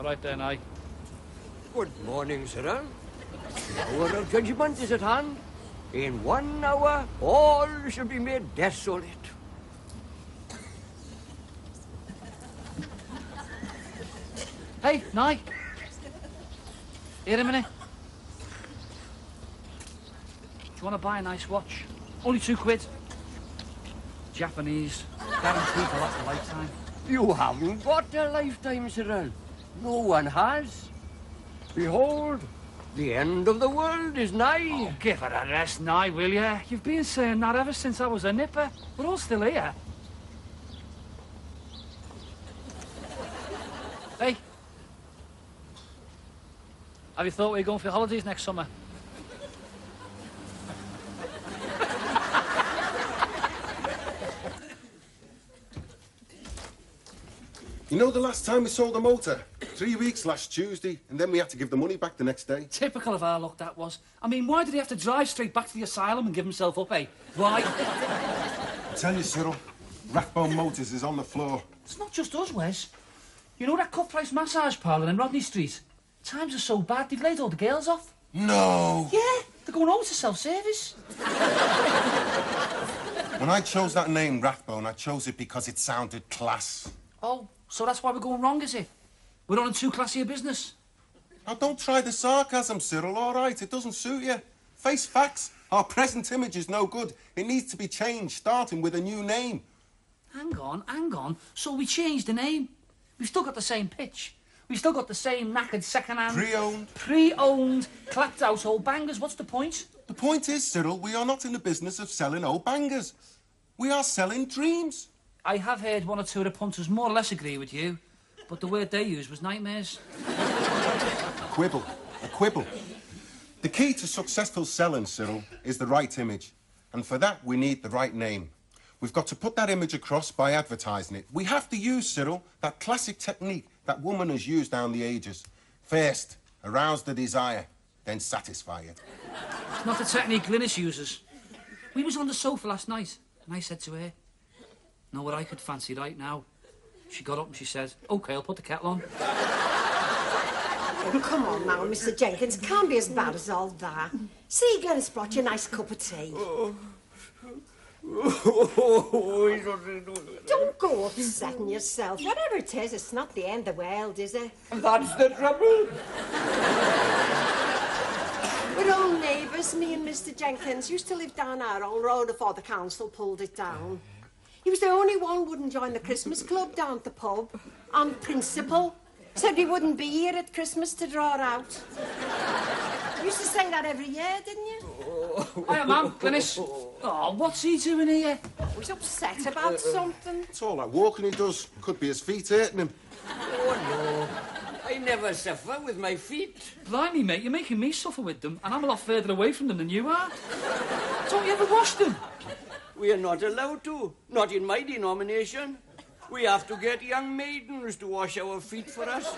right then, aye. Good morning, sir. The hour of judgment is at hand. In 1 hour, all shall be made desolate. Hey, Nye. Here a minute. Do you want to buy a nice watch? Only £2. Japanese. Guaranteed to last a lifetime. You haven't got a lifetime, sir. No one has. Behold, the end of the world is nigh. Oh, give her a rest, Nye, will you? You've been saying that ever since I was a nipper. We're all still here. Hey. Have you thought we were going for holidays next summer? You know the last time we sold a motor? 3 weeks last Tuesday, and then we had to give the money back the next day. Typical of our luck, that was. I mean, why did he have to drive straight back to the asylum and give himself up, eh? Why? I tell you, Cyril, Rathbone Motors is on the floor. It's not just us, Wes. You know that cut-price massage parlour in Rodney Street? Times are so bad, they've laid all the girls off. No! Yeah, they're going over to self-service. When I chose that name, Rathbone, I chose it because it sounded class. Oh, so that's why we're going wrong, is it? We're on a too classy a business. Now, don't try the sarcasm, Cyril, all right? It doesn't suit you. Face facts. Our present image is no good. It needs to be changed, starting with a new name. Hang on. So we changed the name. We've still got the same pitch. We've still got the same knackered second-hand... Pre-owned, clapped-out old bangers. What's the point? The point is, Cyril, we are not in the business of selling old bangers. We are selling dreams. I have heard one or two of the punters more or less agree with you, but the word they used was nightmares. A quibble. The key to successful selling, Cyril, is the right image. And for that, we need the right name. We've got to put that image across by advertising it. We have to use, Cyril, that classic technique that woman has used down the ages. First, arouse the desire, then satisfy it. It's not the technique Glynis uses. We was on the sofa last night, and I said to her, know what I could fancy right now? She got up and she said, OK, I'll put the kettle on. Oh, come on now, Mr. Jenkins. It can't be as bad as all that. See, Glennis brought you a nice cup of tea. Don't go upsetting yourself. Whatever it is, it's not the end of the world, is it? That's the trouble. We're all neighbours, me and Mr. Jenkins. Used to live down our own road before the council pulled it down. He was the only one who wouldn't join the Christmas club down at the pub. On principle. Said he wouldn't be here at Christmas to draw out. You used to say that every year, didn't you? Hiya, Mum. Glynis. Oh, what's he doing here? He's upset about something. It's all that walking he does. Could be his feet hurting him. Oh, no. I never suffer with my feet. Blimey, mate, you're making me suffer with them, and I'm a lot further away from them than you are. Don't you ever wash them? We are not allowed to. Not in my denomination. We have to get young maidens to wash our feet for us.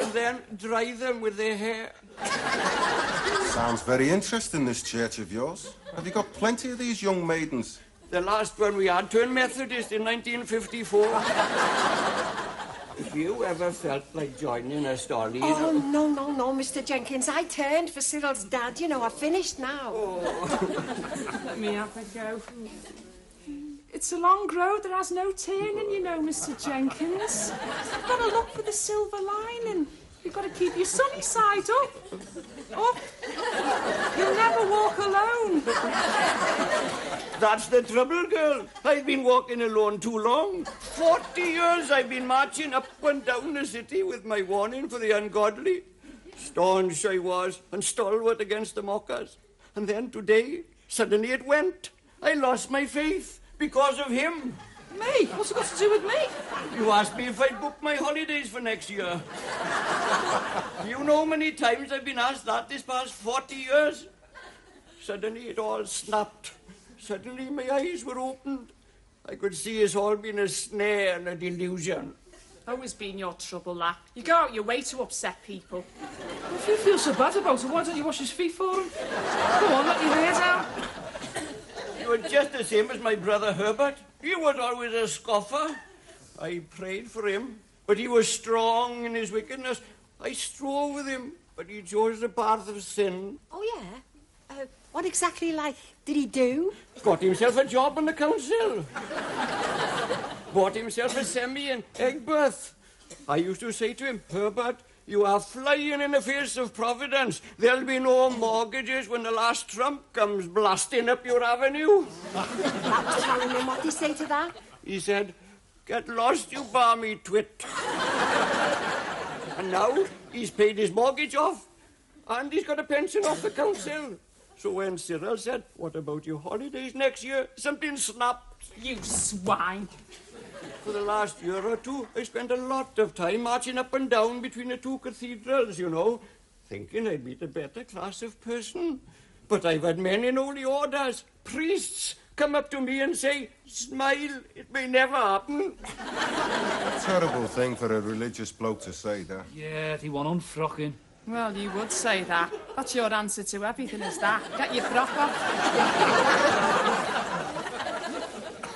And then dry them with their hair. Sounds very interesting, this church of yours. Have you got plenty of these young maidens? The last one we had turned Methodist in 1954. If you ever felt like joining us, Dolly... Oh, no, Mr. Jenkins. I turned for Cyril's dad. You know, I finished now. Oh. Let me have a go. It's a long road that has no turning, you know, Mr. Jenkins. You've got to look for the silver lining. You've got to keep your sunny side up. Up. You'll never walk alone. That's the trouble, girl. I've been walking alone too long. 40 years I've been marching up and down the city with my warning for the ungodly. Staunch I was and stalwart against the mockers. And then today, suddenly it went. I lost my faith because of him. Me? What's it got to do with me? You asked me if I'd book my holidays for next year. You know how many times I've been asked that this past 40 years? Suddenly it all snapped. Suddenly my eyes were opened. I could see it's all been a snare and a delusion. Always been your trouble, lad. You go out your way to upset people. Well, if you feel so bad about it, why don't you wash his feet for him? Go on, let your hair down. You were just the same as my brother Herbert. He was always a scoffer. I prayed for him, but But he was strong in his wickedness. I strove with him, but he chose the path of sin. Oh, yeah? What exactly, like, did he do? Got himself a job on the council. Bought himself a semi and egg berth. I used to say to him, Herbert, you are flying in the face of Providence. There'll be no mortgages when the last Trump comes blasting up your avenue. That was telling him. What did he say to that? He said, get lost, you balmy twit. And now he's paid his mortgage off, and he's got a pension off the council. So when Cyril said, what about your holidays next year? Something snapped. You swine. For the last year or two, I spent a lot of time marching up and down between the two cathedrals, you know, thinking I'd meet a better class of person. But I've had men in holy orders, priests, come up to me and say, smile, it may never happen. Terrible thing for a religious bloke to say, that. Yeah, they want unfrocking. Well, you would say that. That's your answer to everything, is that? Get your frock off.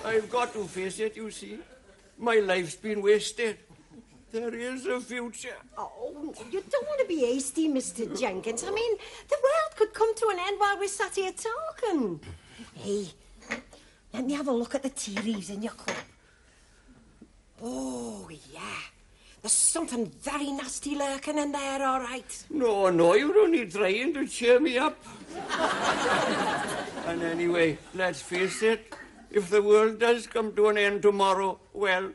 I've got to face it, you see. My life's been wasted. There is a future. Oh, you don't want to be hasty, Mr. Jenkins. I mean, the world could come to an end while we're sat here talking. Hey, let me have a look at the tea leaves in your cup. Oh, yeah. There's something very nasty lurking in there, all right. No, you're only trying to cheer me up. And anyway, let's face it, if the world does come to an end tomorrow, well,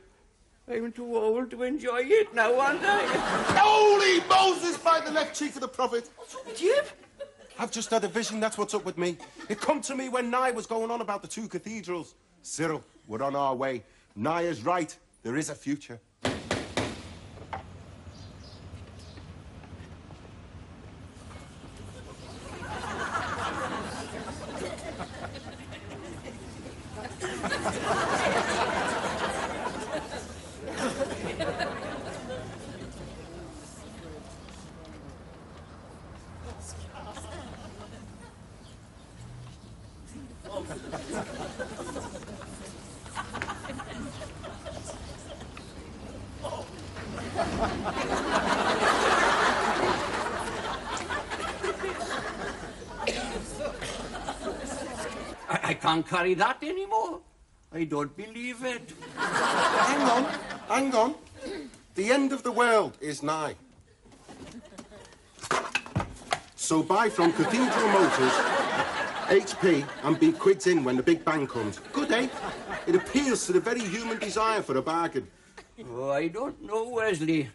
I'm too old to enjoy it now, aren't I? Holy Moses, by the left cheek of the prophet. What's up with you? I've just had a vision, that's what's up with me. It come to me when Nye was going on about the two cathedrals. Cyril, we're on our way. Nye is right. There is a future. I can't carry that anymore. I don't believe it. Hang on. The end of the world is nigh. So buy from Cathedral Motors, HP, and be quids in when the big bang comes. Good, eh? It appeals to the very human desire for a bargain. Oh, I don't know, Wesley.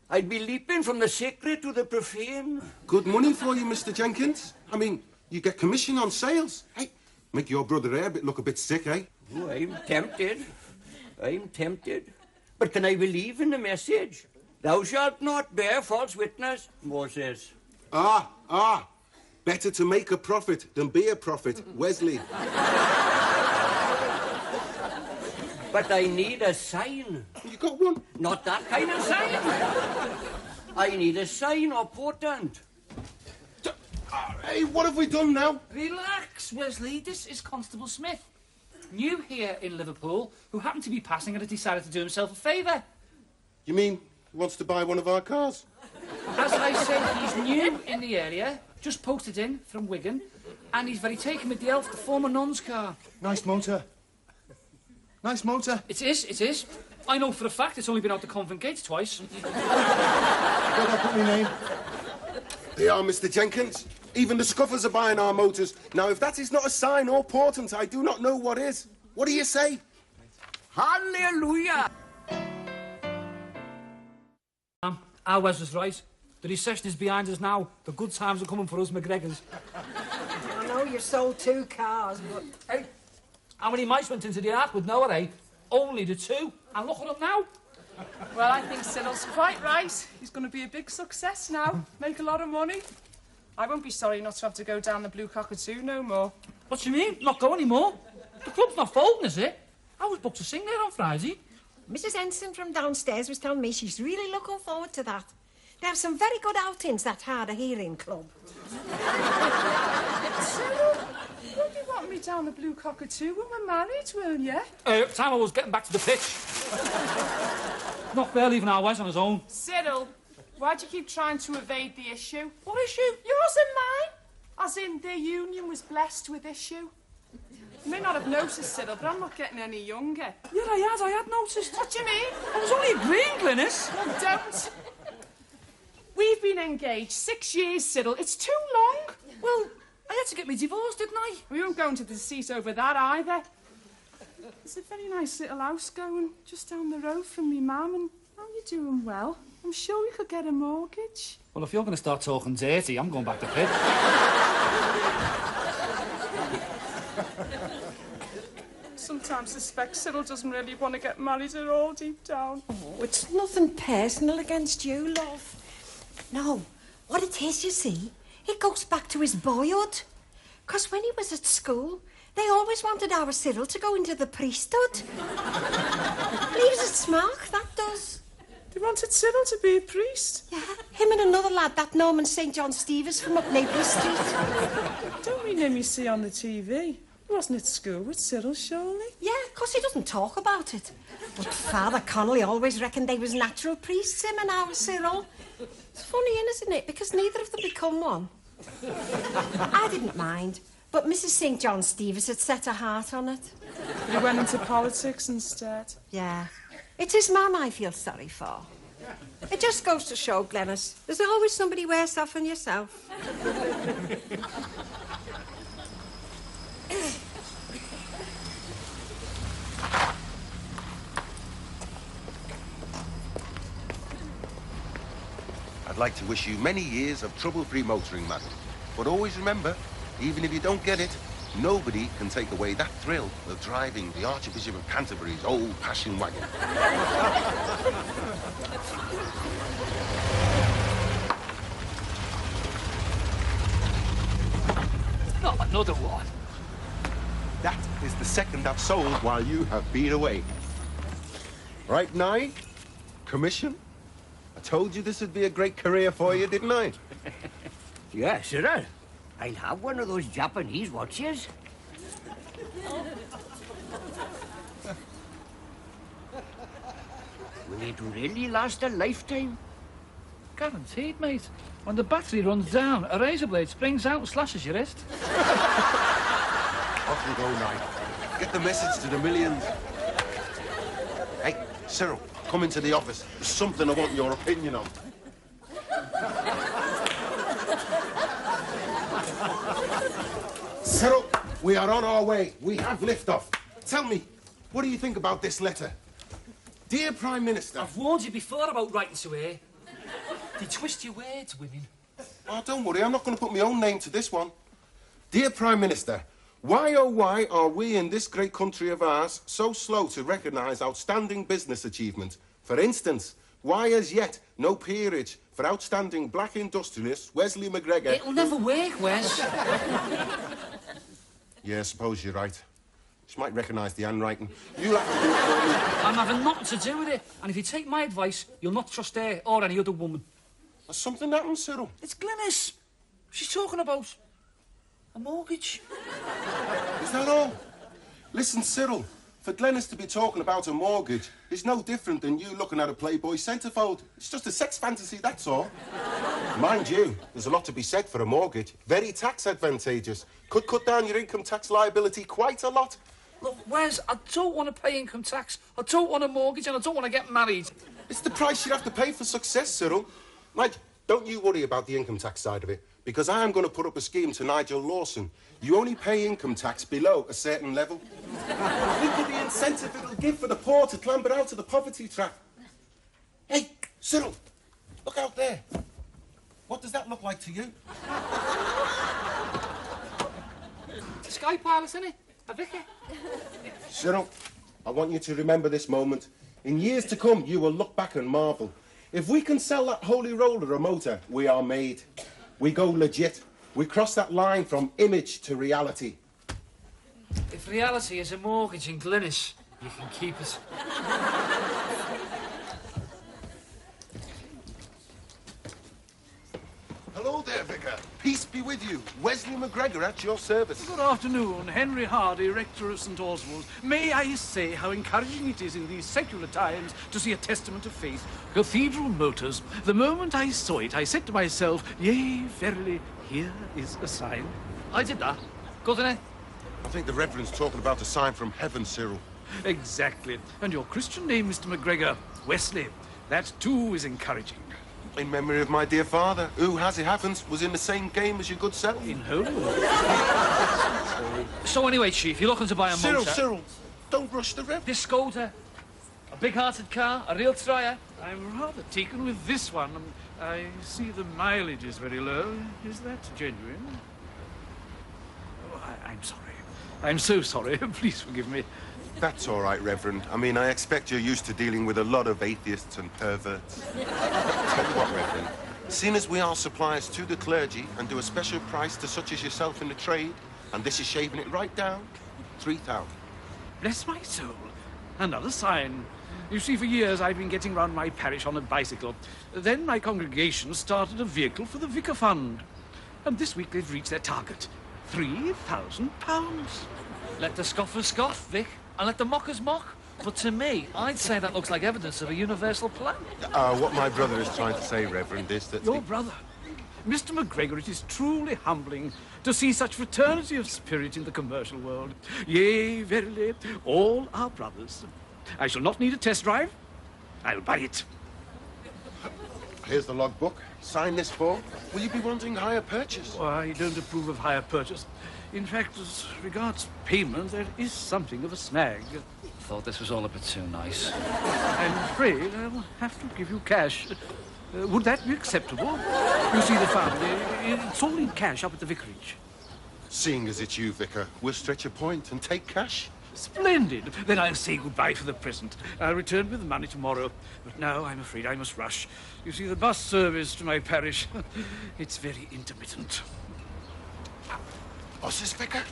I'd be leaping from the sacred to the profane. Good money for you, Mr. Jenkins. I mean, you get commission on sales. Hey, make your brother there look a bit sick, eh? Oh, I'm tempted. But can I believe in the message? Thou shalt not bear false witness, Moses. Ah. Better to make a prophet than be a prophet, Wesley. But I need a sign. You got one? Not that kind of sign. I need a sign or portent. Hey, what have we done now? Relax, Wesley. This is Constable Smith. New here in Liverpool, who happened to be passing and had decided to do himself a favour. You mean he wants to buy one of our cars? As I said, he's new in the area, just posted in from Wigan, and he's very taken with the elf, the former nun's car. Nice motor. Nice motor. It is. I know for a fact it's only been out the convent gates twice. Where'd I put my name? They are, Mr. Jenkins. Even the scuffers are buying our motors. Now, if that is not a sign or portent, I do not know what is. What do you say? Hallelujah! Our Wes was right. The recession is behind us now. The good times are coming for us McGregors. I know you sold 2 cars, but... Hey, how many mice went into the ark with Noah, eh? Only the 2. And look at them now. Well, I think Cyril's quite right. He's going to be a big success now. Make a lot of money. I won't be sorry not to have to go down the Blue Cockatoo no more. What do you mean? Not go anymore? The club's not folding, is it? I was booked to sing there on Friday. Mrs. Ensign from downstairs was telling me she's really looking forward to that. They have some very good outings, that Hard of Hearing Club. Cyril, won't you want me down the Blue Cockatoo when we're married, won't you? Time I was getting back to the pitch. not fair leaving our Wes on his own. Cyril, why do you keep trying to evade the issue? What issue? Yours and mine. As in, their union was blessed with issue. You may not have noticed, Cyril, but I'm not getting any younger. Yeah, I had noticed. What do you mean? I was only agreeing, Glynis. Don't. We've been engaged 6 years, Cyril. It's too long. Well, I had to get me divorced, didn't I? We won't go into the seat over that either. There's a very nice little house going just down the road from me, Mum, and you're doing well. I'm sure we could get a mortgage. Well, if you're going to start talking dirty, I'm going back to bed. Sometimes I suspect Cyril doesn't really want to get married at all deep down. Oh, it's nothing personal against you, love. No, what it is, you see, it goes back to his boyhood. 'Cause when he was at school, they always wanted our Cyril to go into the priesthood. Leaves it smack, that does. They wanted Cyril to be a priest. Yeah, him and another lad, that Norman St. John Stevens from up Naples Street. Don't mean him you see on the TV. He wasn't at school with Cyril, surely? Yeah, 'cause he doesn't talk about it. But Father Connolly always reckoned they was natural priests, him and our Cyril. It's funny, isn't it? Because neither of them become one. I didn't mind, but Mrs. St. John Stevens had set her heart on it. He went into politics instead. Yeah. It's his mum I feel sorry for. It just goes to show, Glenys, there's always somebody worse off than yourself. I'd like to wish you many years of trouble-free motoring, madam. But always remember, even if you don't get it, nobody can take away that thrill of driving the Archbishop of Canterbury's old passion wagon. Not another one. That is the second I've sold while you have been away. Right, Nye? Commission? I told you this would be a great career for you, didn't I? Yeah, Cyril. I'll have one of those Japanese watches. Will it really last a lifetime? Guaranteed, mate. When the battery runs down, a razor blade springs out and slashes your wrist. Off we go, Nye. Get the message to the millions. Hey, Cyril, come into the office. There's something I want your opinion on. Cyril, we are on our way. We have liftoff. Tell me, what do you think about this letter? Dear Prime Minister... I've warned you before about writing to her. They twist your words, women. Oh, don't worry, I'm not going to put my own name to this one. Dear Prime Minister, why, oh why, are we in this great country of ours so slow to recognise outstanding business achievement? For instance, why as yet no peerage for outstanding black industrialist Wesley McGregor... It'll never work, Wes. Yeah, I suppose you're right. She might recognise the handwriting. You'll have to do it for me. I'm having nothing to do with it. And if you take my advice, you'll not trust her or any other woman. Has something happened, Cyril? It's Glynis. She's talking about a mortgage. Is that all? Listen, Cyril, for Glenys to be talking about a mortgage is no different than you looking at a Playboy centrefold. It's just a sex fantasy, that's all. Mind you, there's a lot to be said for a mortgage. Very tax advantageous. Could cut down your income tax liability quite a lot. Look, Wes, I don't want to pay income tax, I don't want a mortgage, and I don't want to get married. It's the price you have to pay for success, Cyril. Like, don't you worry about the income tax side of it, because I am going to put up a scheme to Nigel Lawson. You only pay income tax below a certain level. Think of the incentive it'll give for the poor to clamber out of the poverty trap. Hey, Cyril, look out there. What does that look like to you? It's a sky pilot, isn't it? A vicar. Cyril, I want you to remember this moment. In years to come, you will look back and marvel. If we can sell that holy roller a motor, we are made. We go legit. We cross that line from image to reality. If reality is a mortgage in Glynis, you can keep it. Hello there, Vicar. Peace be with you. Wesley McGregor at your service. Good afternoon. Henry Hardy, rector of St. Oswald's. May I say how encouraging it is in these secular times to see a testament of faith. Cathedral Motors. The moment I saw it, I said to myself, yea, verily, here is a sign. I did that. Good, innit? I think the Reverend's talking about a sign from heaven, Cyril. Exactly. And your Christian name, Mr. McGregor, Wesley. That, too, is encouraging. In memory of my dear father, who, as it happens, was in the same game as your good self. In whom? So anyway, Chief, you're looking to buy a motor. Cyril, don't rush the Reverend. This Skoda, a big-hearted car, a real trier. I'm rather taken with this one. I see the mileage is very low. Is that genuine? Oh, I'm sorry. I'm so sorry. Please forgive me. That's all right, Reverend. I mean, I expect you're used to dealing with a lot of atheists and perverts. Tell you what, Reverend, seeing as we are suppliers to the clergy and do a special price to such as yourself in the trade, and this is shaving it right down, 3,000. Bless my soul. Another sign. You see, for years I've been getting round my parish on a bicycle. Then my congregation started a vehicle for the Vicar Fund. And this week they've reached their target. £3,000. Let the scoffers scoff, Vic, and let the mockers mock. But to me, I'd say that looks like evidence of a universal plan. What my brother is trying to say, Reverend, is that... Your brother? Mr. McGregor, it is truly humbling to see such fraternity of spirit in the commercial world. Yea, verily, all our brothers. I shall not need a test drive. I'll buy it. Here's the logbook. Sign this form. Will you be wanting hire purchase? Oh, I don't approve of hire purchase. In fact, as regards payment, there is something of a snag. Thought this was all a bit too nice. I'm afraid I'll have to give you cash. Would that be acceptable? You see, the family, it's all in cash up at the vicarage. Seeing as it's you, Vicar, we'll stretch a point and take cash. Splendid. Then I'll say goodbye for the present. I'll return with the money tomorrow. But now I'm afraid I must rush. You see, the bus service to my parish, it's very intermittent. Mrs. Vicar,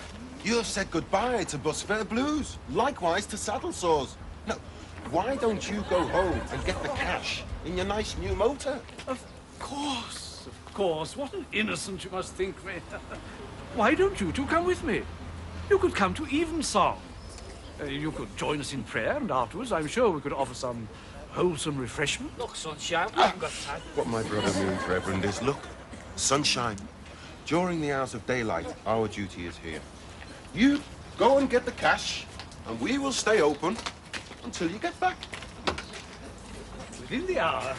you have said goodbye to bus fare blues. Likewise to saddle sores. Now, why don't you go home and get the cash in your nice new motor? Of course, of course. What an innocent you must think me. Why don't you two come with me? You could come to evensong. You could join us in prayer, and afterwards I'm sure we could offer some wholesome refreshment. Look, sunshine, we haven't got time. What my brother means, Reverend, is look, sunshine. During the hours of daylight, our duty is here. You go and get the cash, and we will stay open until you get back. Within the hour.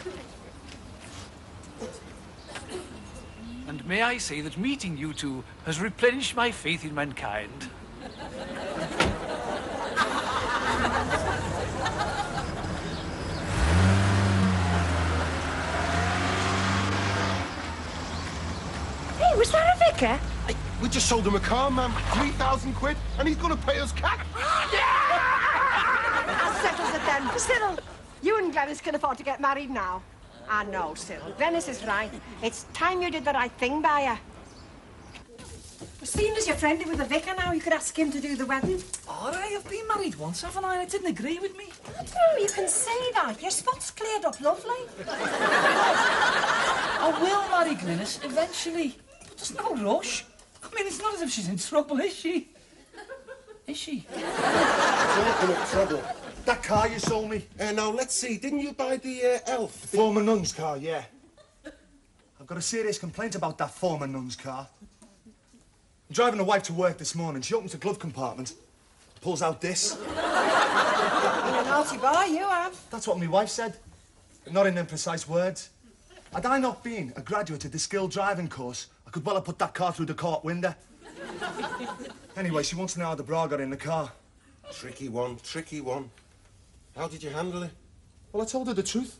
And may I say that meeting you two has replenished my faith in mankind. Hey, was that a vicar? Hey, we just sold him a car, ma'am. 3,000 quid, and he's going to pay us cash. That settles it then. Cyril, you and Glenys can afford to get married now. I know, Cyril. Glenys is right. It's time you did the right thing by her. Well, seeing as you're friendly with the vicar now, you could ask him to do the wedding. All right, I've been married once, haven't I? It didn't agree with me. Oh, you can say that. Your spot's cleared up lovely. I will marry Glenys eventually. But there's no rush. I mean, it's not as if she's in trouble, is she? Is she? Talking of trouble. That car you sold me. Now, let's see. Didn't you buy the Elf? Former nun's car, yeah. I've got a serious complaint about that former nun's car. I'm driving the wife to work this morning. She opens the glove compartment, pulls out this. You're a naughty boy, you have. That's what my wife said. Not in them precise words. Had I not been a graduate of the skilled driving course, I could well have put that car through the court window. Anyway, she wants to know how the bra got in the car. Tricky one, tricky one. How did you handle it? Well, I told her the truth.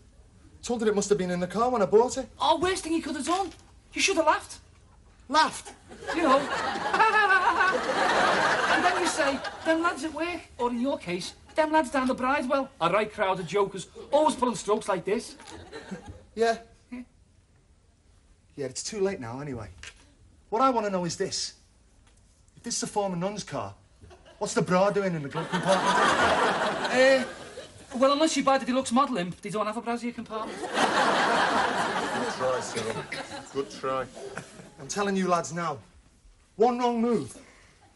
Told her it must have been in the car when I bought it. Oh, worst thing you could have done. You should have laughed. Laughed. You know. And then you say, them lads at work, or in your case, them lads down the Bridewell, a right crowd of jokers, always pulling strokes like this. Yeah. Yeah, it's too late now anyway. What I want to know is this. If this is a former nun's car, what's the bra doing in the glove compartment? Well, unless you buy the deluxe model imp, they don't have a brassiere compartment. Good try, Cyril. Good try. I'm telling you lads now. One wrong move,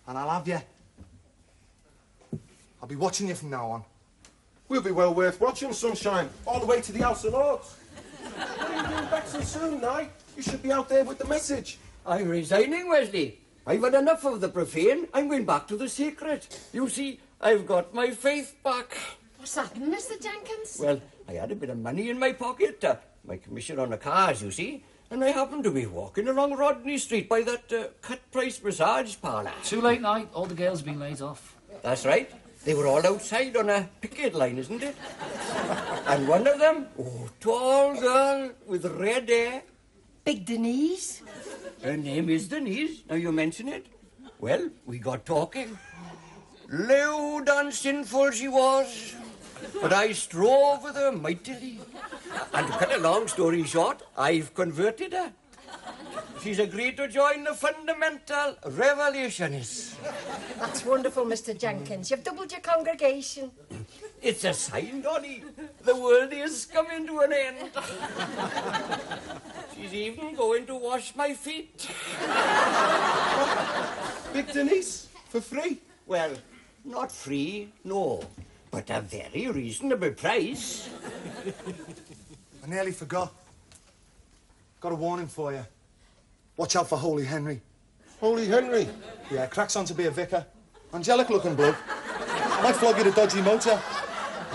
and I'll have you. I'll be watching you from now on. We'll be well worth watching, Sunshine, all the way to the House of Lords. What are you doing back so soon, Nye? You should be out there with the message. I'm resigning, Wesley. I've had enough of the profane. I'm going back to the sacred. You see, I've got my faith back. What's happened, Mr. Jenkins? Well, I had a bit of money in my pocket, my commission on the cars, you see, and I happened to be walking along Rodney Street by that cut-price massage parlour. Too late night. All the girls have been laid off. That's right. They were all outside on a picket line, isn't it? And one of them, tall girl with red hair. Big Denise? Her name is Denise, now you mention it. Well, we got talking. Loud and sinful she was, but I strove with her mightily. And to cut a long story short, I've converted her. She's agreed to join the fundamental revolutionists. That's wonderful, Mr. Jenkins. You've doubled your congregation. It's a sign, Donny. The world is coming to an end. She's even going to wash my feet. Big Denise, for free? Well, not free, no, but a very reasonable price. I nearly forgot. Got a warning for you. Watch out for Holy Henry. Holy Henry? Yeah, cracks on to be a vicar. Angelic-looking bloke. Might flog you to dodgy motor.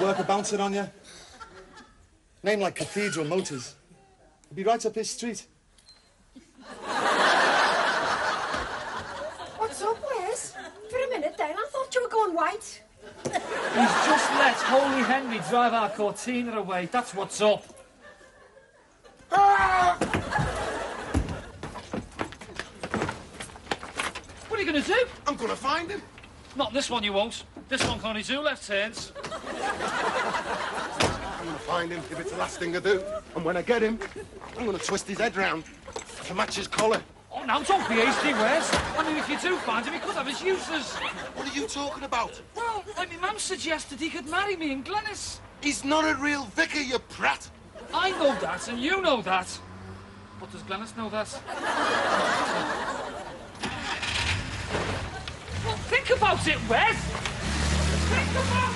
Work a bouncer on you. Name like Cathedral Motors. He'll be right up his street. What's up, Wes? For a minute then, I thought you were going white. He's just let Holy Henry drive our Cortina away. That's what's up. Ah! What are you going to do? I'm going to find him. Not this one, you won't. This one can only do left turns. I'm going to find him if it's the last thing I do. And when I get him, I'm going to twist his head round to match his collar. Oh, now, don't be hasty, Wes. I mean, if you do find him, he could have his uses. What are you talking about? Well, like my man suggested he could marry me in Glennis. He's not a real vicar, you prat. I know that, and you know that. But does Glennis know that? Well, think about it, Wes! Think about it!